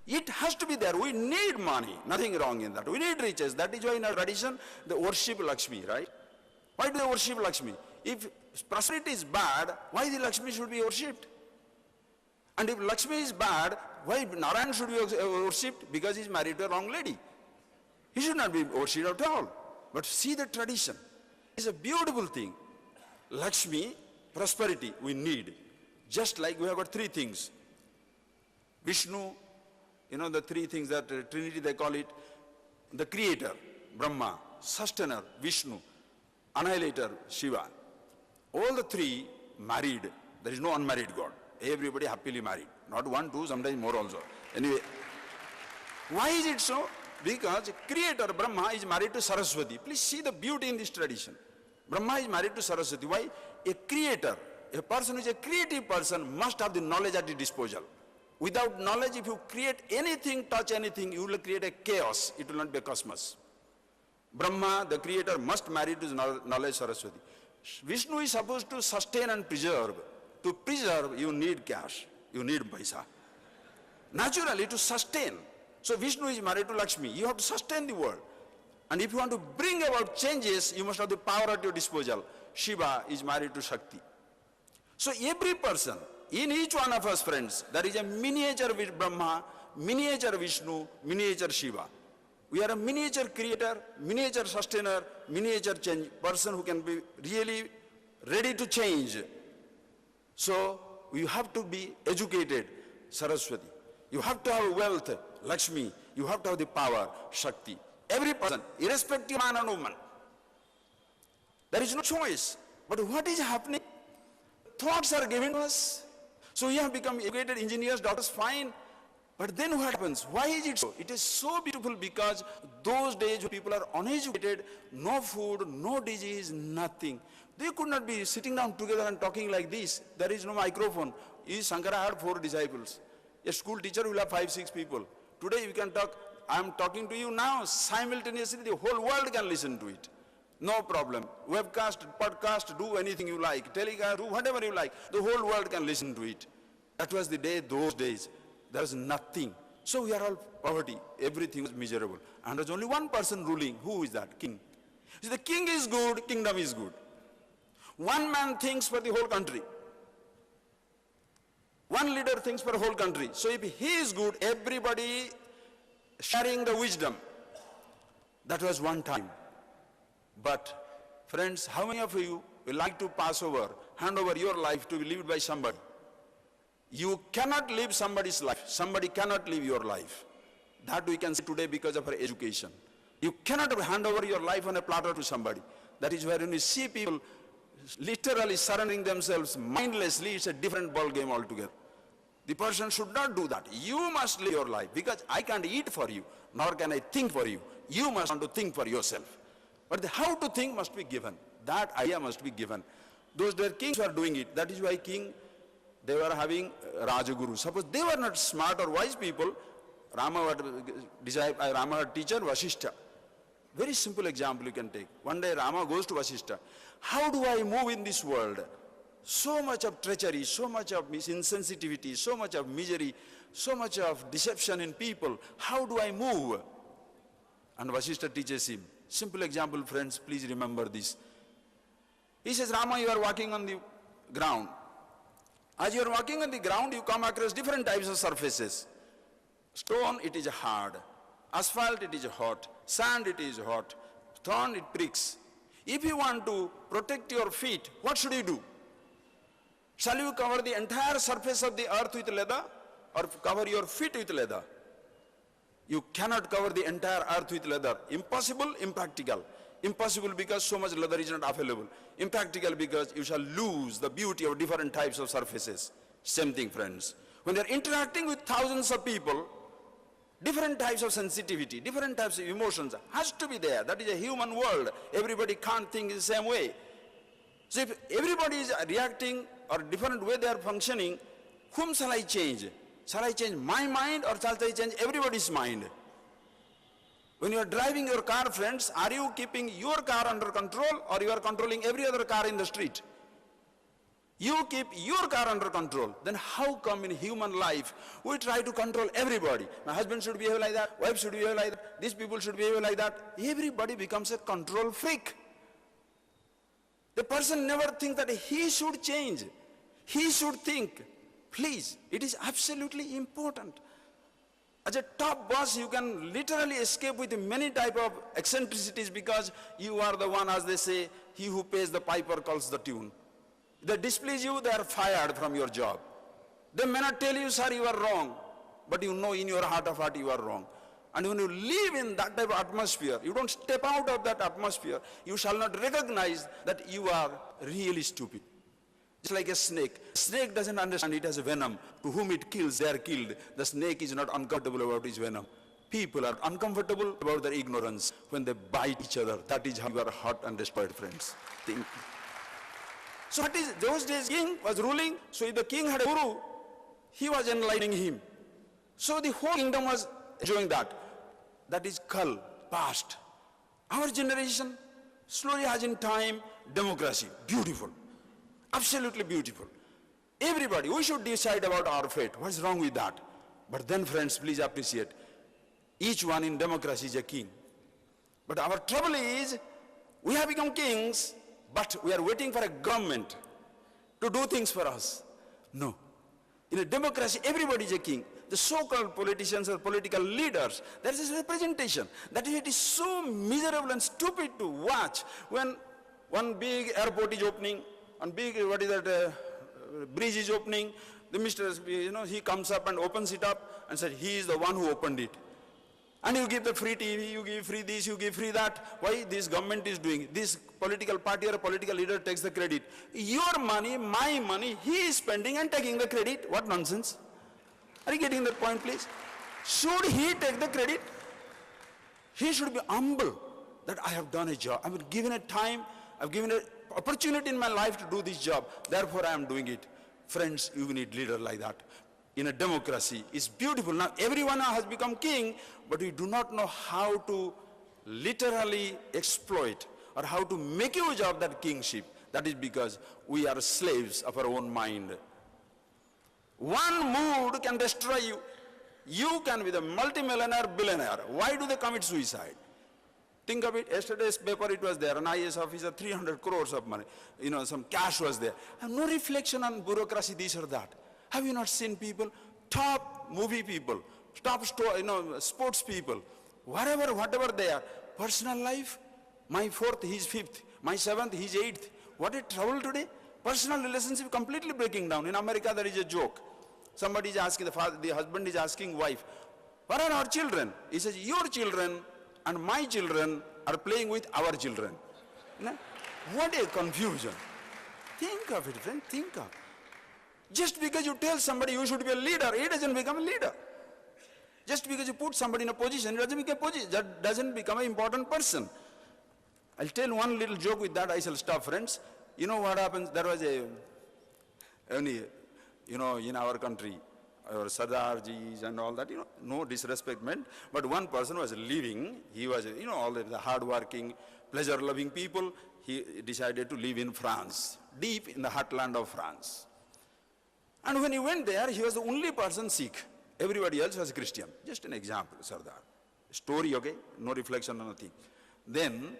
It has to be there. We need money. Nothing wrong in that. We need riches. That is why in our tradition, they worship Lakshmi, right? Why do they worship Lakshmi? If prosperity is bad, why the Lakshmi should be worshipped? And if Lakshmi is bad, why Narayan should be worshipped? Because he is married to a wrong lady. He should not be worshipped at all. But see the tradition. It's a beautiful thing. Lakshmi, prosperity, we need. Just like we have got three things. Vishnu, the three things that Trinity they call it. The creator, Brahma, sustainer, Vishnu, annihilator, Shiva. All the three married. There is no unmarried God. Everybody happily married. Not one, two, sometimes more also. Anyway, why is it so? Because creator Brahma is married to Saraswati. Please see the beauty in this tradition. Brahma is married to Saraswati. Why? A creator, a person who is a creative person must have the knowledge at his disposal. Without knowledge, if you create anything, touch anything, you will create a chaos. It will not be a cosmos. Brahma, the creator, must marry to knowledge Saraswati. Vishnu is supposed to sustain and preserve. To preserve, you need cash. You need paisa. Naturally, to sustain. So Vishnu is married to Lakshmi. You have to sustain the world. And if you want to bring about changes, you must have the power at your disposal. Shiva is married to Shakti. So every person, in each one of us, friends, there is a miniature Brahma, miniature Vishnu, miniature Shiva. We are a miniature creator, miniature sustainer, miniature change, person who can be really ready to change. So you have to be educated, Saraswati. You have to have wealth, Lakshmi. You have to have the power, Shakti. Every person, irrespective of man and woman. There is no choice. But what is happening? Thoughts are given to us. So we have become educated engineers, doctors, fine. But then what happens? Why is it so? It is so beautiful because those days when people are uneducated, no food, no disease, nothing. They could not be sitting down together and talking like this. There is no microphone. Shankara had 4 disciples. A school teacher will have 5, 6 people. Today we can talk. I am talking to you now. Simultaneously, the whole world can listen to it. No problem. Webcast, podcast, do anything you like. Telecast, do whatever you like. The whole world can listen to it. That was the day, those days. There was nothing. So we are all poverty. Everything was miserable. And there's only one person ruling. Who is that? King. So the king is good, kingdom is good. One man thinks for the whole country. One leader thinks for the whole country. So if he is good, everybody sharing the wisdom. That was one time. But friends, how many of you will like to pass over, hand over your life to be lived by somebody? You cannot live somebody's life. Somebody cannot live your life. That we can see today because of our education. You cannot hand over your life on a platter to somebody. That is where when you see people literally surrendering themselves mindlessly, it's a different ball game altogether. The person should not do that. You must live your life because I can't eat for you, nor can I think for you. You must want to think for yourself. But the how to think must be given. That idea must be given. Those their kings were doing it. That is why they were having Rajaguru. Suppose they were not smart or wise people, Rama had teacher Vasishtha. Very simple example you can take. One day Rama goes to Vasishtha. How do I move in this world? So much of treachery, so much of insensitivity, so much of misery, so much of deception in people. How do I move? And Vasishtha teaches him. Simple example, friends, please remember this. He says, Rama, you are walking on the ground. As you are walking on the ground, you come across different types of surfaces. Stone, it is hard. Asphalt, it is hot. Sand, it is hot. Thorn, it pricks. If you want to protect your feet, what should you do? Shall you cover the entire surface of the earth with leather or cover your feet with leather? You cannot cover the entire earth with leather. Impossible, impractical. Impossible because so much leather is not available. Impractical because you shall lose the beauty of different types of surfaces. Same thing, friends. When they are interacting with thousands of people, different types of sensitivity, different types of emotions has to be there. That is a human world. Everybody can't think in the same way. So if everybody is reacting or different way they are functioning, whom shall I change? Shall I change my mind or shall I change everybody's mind? When you are driving your car, friends, are you keeping your car under control or you are controlling every other car in the street? You keep your car under control. Then how come in human life we try to control everybody? My husband should behave like that, wife should behave like that, these people should behave like that. Everybody becomes a control freak. The person never thinks that he should change. He should think. Please, it is absolutely important. As a top boss, you can literally escape with many type of eccentricities because you are the one, as they say, he who pays the piper calls the tune. They displease you, they are fired from your job. They may not tell you, sir, you are wrong, but you know in your heart of heart you are wrong. And when you live in that type of atmosphere, you don't step out of that atmosphere, you shall not recognize that you are really stupid. Just like a snake. Snake doesn't understand it has a venom. To whom it kills, they are killed. The snake is not uncomfortable about its venom. People are uncomfortable about their ignorance when they bite each other. That is how you are hurt and destroyed, friends. Think. So what is, those days king was ruling, so if the king had a guru, he was enlightening him. So the whole kingdom was enjoying that. That is Kal, past. Our generation slowly has in time democracy, beautiful, absolutely beautiful. Everybody, we should decide about our fate. What's wrong with that? But then friends, please appreciate, each one in democracy is a king. But our trouble is, we have become kings, but we are waiting for a government to do things for us. No. In a democracy, everybody is a king. The so-called politicians or political leaders, there is a representation. That is, it is so miserable and stupid to watch when one big airport is opening, one big, bridge is opening, the minister, he comes up and opens it up and says, he is the one who opened it. And you give the free TV, you give free this, you give free that. Why this government is doing? This political party or a political leader takes the credit. Your money, my money, he is spending and taking the credit. What nonsense? Are you getting that point, please? Should he take the credit? He should be humble that I have done a job. I have given a time, I've given an opportunity in my life to do this job. Therefore, I am doing it. Friends, you need leader like that. In a democracy, it's beautiful. Now, everyone has become king, but we do not know how to literally exploit or how to make use of that kingship. That is because we are slaves of our own mind. One mood can destroy you. You can be the multimillionaire, billionaire. Why do they commit suicide? Think of it. Yesterday's paper, it was there. An IAS officer, 300 crores of money. Some cash was there. And no reflection on bureaucracy, this or that. Have you not seen people, top movie people, top sports people, whatever they are, personal life, my fourth, he's fifth, my seventh, he's eighth. What a trouble today. Personal relationship completely breaking down. In America, there is a joke. Somebody is asking, the husband is asking wife, where are our children? He says, your children and my children are playing with our children. What a confusion. Think of it, friend, think of it. Just because you tell somebody you should be a leader, he doesn't become a leader. Just because you put somebody in a position, that doesn't become an important person. I'll tell one little joke with that, I shall stop, friends. You know what happens? There was in our country, our Sardarjis and all that, no disrespect meant, but one person was living, he was, all the hard-working, pleasure-loving people, he decided to live in France, deep in the heartland of France. And when he went there, he was the only person Sikh. Everybody else was Christian. Just an example, Sardar. Story, okay? No reflection or nothing. Then,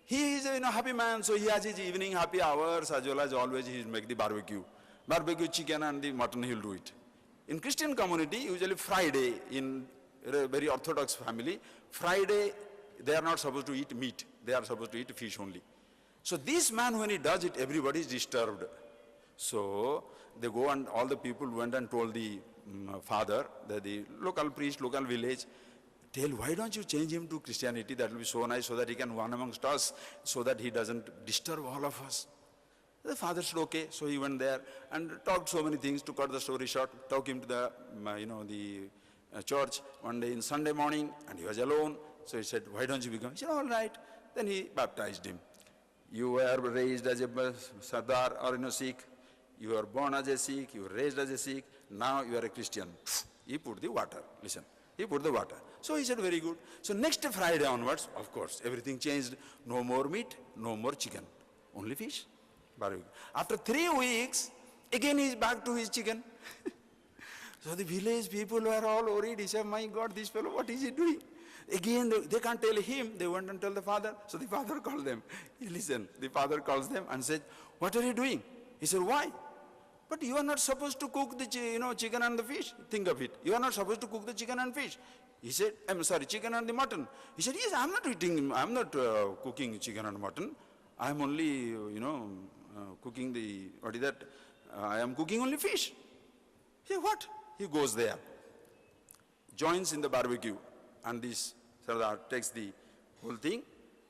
he is a happy man, so he has his evening happy hours, as well as always he will make the barbecue. Barbecue chicken and the mutton, he will do it. In Christian community, usually Friday, in a very orthodox family, Friday, they are not supposed to eat meat. They are supposed to eat fish only. So this man, when he does it, everybody is disturbed. So they go and all the people went and told the father, the local priest, local village, tell, why don't you change him to Christianity? That will be so nice so that he can one amongst us, so that he doesn't disturb all of us. The father said, okay. So he went there and talked so many things. To cut the story short, took him to the church one day in Sunday morning, and he was alone. So he said, why don't you become? He said, all right. Then he baptized him. You were raised as a Sardar or Sikh. You were born as a Sikh, you were raised as a Sikh, now you are a Christian. He put the water, listen, he put the water. So he said, very good. So next Friday onwards, of course, everything changed. No more meat, no more chicken, only fish. Barbecue. After 3 weeks, again he is back to his chicken. So the village people were all worried. He said, my God, this fellow, what is he doing? Again, they can't tell him. They went and tell the father. So the father called them. Listen, the father calls them and said, what are you doing? He said, why? But you are not supposed to cook the chicken and the fish. Think of it. You are not supposed to cook the chicken and fish. He said, I'm sorry, chicken and the mutton. He said, yes, I'm not cooking chicken and mutton. I'm only, cooking the, what is that? I am cooking only fish. He said, what? He goes there, joins in the barbecue, and this Sardar takes the whole thing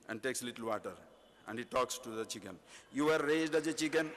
and takes little water, and he talks to the chicken. You were raised as a chicken.